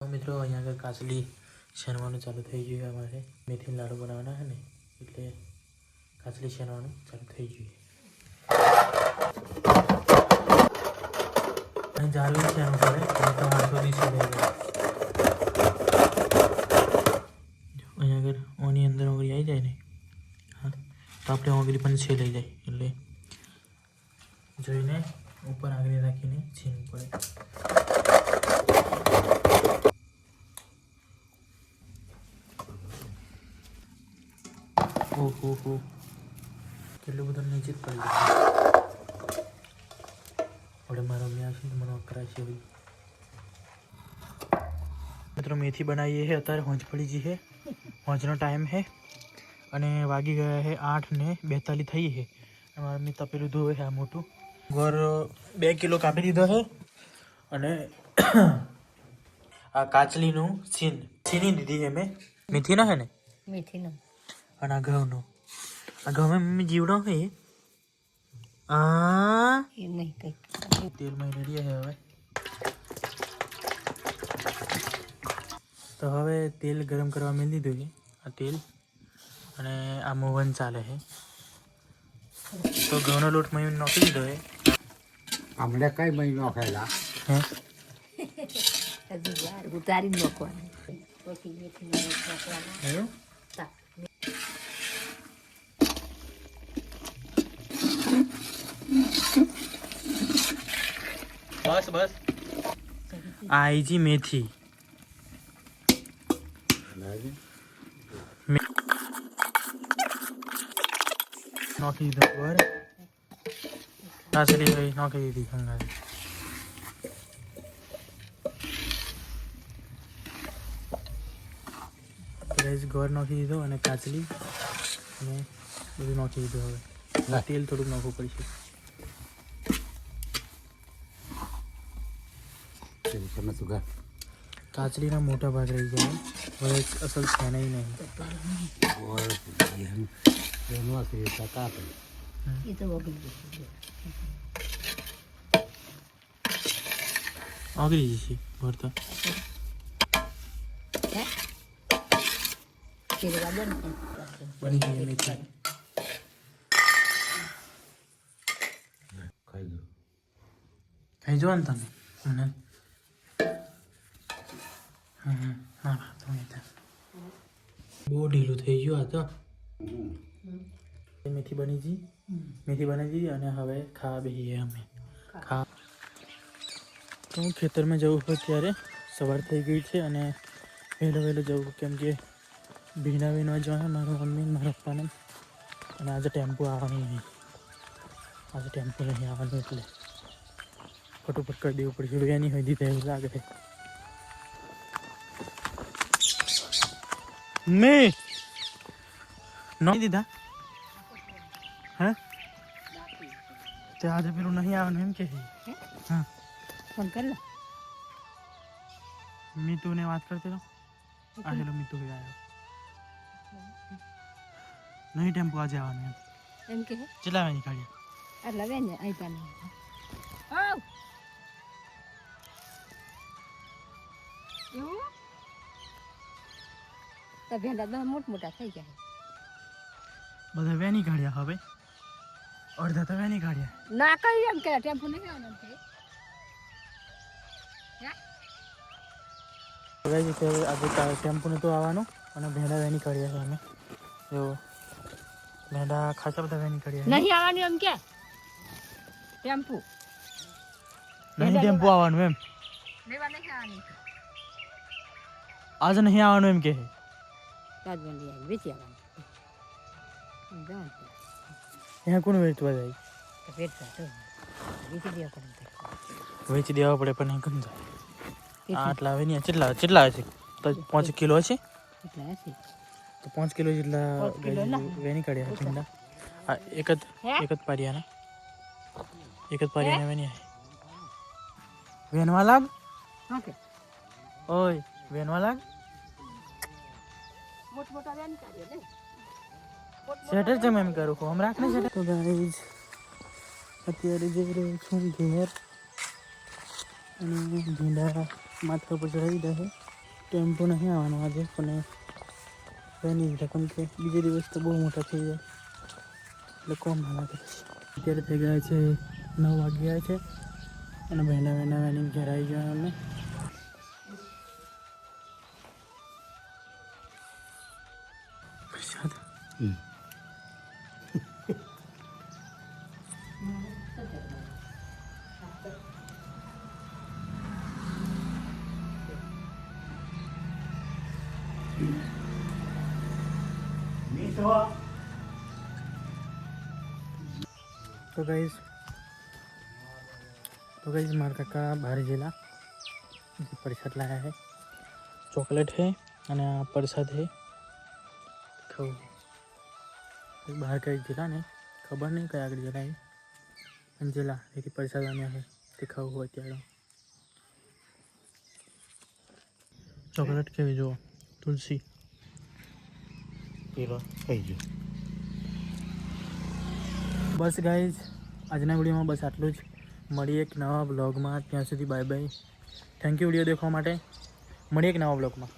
મિત્રો અહીંયા આગળ કાચલી શેનવાનું ચાલુ થઈ ગયું અમારે મેથીના લાડુ બનાવવાના છે ને એટલે કાચલી શેનવાનું ચાલુ થઈ ગયું અને ચાલુ શેનું પડે ટમાટો દી છે અહીંયા આગળ ઓની અંદર ઓગળી આવી જાય ને હા તો આપણે ઓગળી પણ છે લઈ જાય એટલે જોઈને ઉપર આગળ રાખીને છીનવું પડે. ઓહો કેટલું બધું નીચે જ પડી ગયું. હવે મારા મમ્મી આવશે તો મને કરાશે ભાઈ. મિત્રો મેથી બનાવીએ છે અત્યારે હોંજ પડી ગઈ છે. હોંજનો ટાઈમ છે અને વાગી ગયા છે 8:42 થઈ છે. મારા મમ્મી તપેલું ધોવે છે આ મોટું ઘર 2 કિલો કાપી દીધો છે અને આ કાચલીનું છીની દીધી છે મેં. મેથી ના છે ને મેથીનો અને આ ઘઉંનો આ ઘઉં મમ્મી જીવડો છે આ તેલમાં રેડી છે. હવે તો હવે તેલ ગરમ કરવા મેળી દીધું છે આ તેલ અને આ મોવન ચાલે છે. તો ઘઉંનો લોટ મેં નાખી દીધો છે. આપણે કઈ મહિનો ખાયેલા હે ઉતારી નાખવાનું બસ બસ આઈજી મેથી નાખી દીધો પર કાચલી ગઈ નાખી દીધી ખંગારી. ગોળ નાખી દીધો અને કાચલી અને બધું નાખી દીધું. હવે તેલ થોડુંક નાખવું પડશે. કાચલીના મોટા ભાગ રહી જાય હવે અસલ છે નહીં ઓગળી જશે ભરતા. બની ગઈ મેથી. ખાઈ જો ને તમે બહુ ઢીલું થઈ ગયું આ તો. મેથી બની ગઈ અને હવે ખાવા બેસીએ અમે. તો હું ખેતરમાં જવું હોય ત્યારે સવાર થઈ ગઈ છે અને વહેલો જવું કેમ કે ભીના જવા મારા મમ્મી મારા પપ્પાને. અને આજે ટેમ્પો આવવાનું નહીં એટલે ફટોફટ કરી દેવું પડશે. વેની હોય દીધા એવું લાગે છે. મેં નહીં દીધા હે તે આજે પેલું નહીં આવવાનું એમ કે હા ફોન કર લે મીતુને વાત કરતી રહો. આવેલો મીતુ આવ્યો નહીં ટેમ્પો આજે આવવાનું એમ કે ચલાવવાની કાઢ્યા એટલે હવે ને અહીં પાણી એવું તો ભેંડા બધા મોટા થઈ ગયા. બધા વેની કાઢ્યા. હવે અડધા તો વેની કાઢ્યા. ના કઈ એમ કે ટેમ્પો નહીં આવવાનું છે. આજે ટેમ્પો નહોતું આવવાનું અને ભેંડા વેની કાઢ્યા છે અમે. જો ભેંડા ખાસા બધા વેની કાઢ્યા. નહીં આવવાનું એમ કે ટેમ્પો નહીં ટેમ્પો આવવાનું એમ આજે નહીં આવવાનું એમ કે વેચી આવવાનું ત્યાં કોણ વેચવા જાય? વેચી દેવા પડે પણ કેમ જાય? આટલા આવે નહીં. કેટલા હશે? 5 કિલો હશે તો 5 કિલો જેટલા વેની કાઢ્યા ભીંડા. એક જ પારિયાના વેની વેનવા લાગ. ઓય વેનવા લાગ. શેટર જમ એમ કરું હું રાખ ને શેટર. તો ગાઈઝ અત્યારે જઈ રહ્યો છું ઘેર અને ભીંડા માથા પર ચડાવી દીધા છે. ટેમ્પો નહીં આવવાનો આજે પણ કંઈ નહીં દીધા કેમ કે બીજે દિવસ તો બહુ મોટા થઈ જાય એટલે કોમ ના લાગે પછી અત્યારે થઈ ગયા છે 9 વાગી ગયા છે અને વહેલા વેની ઘેર આવી ગયા અમે પ્રસાદ तो गाइस मार काका बाहर गेला प्रसाद लाया है चॉकलेट है અને આ પ્રસાદ है खाऊ બહાર કઈ गेला ને ખબર નહીં કઈ આગળ गेला અને જેલા એથી પ્રસાદ આન્યા है તે ખાવું હોય ત્યારે ચોકલેટ કેવી જો તુલસી પેલો થઈ ગયો બસ ગાઈઝ આજના વિડીયોમાં બસ આટલું જ મળીએ એક નવા બ્લોગમાં ત્યાં સુધી bye bye thank you video દેખવા માટે મળીએ એક નવા બ્લોગમાં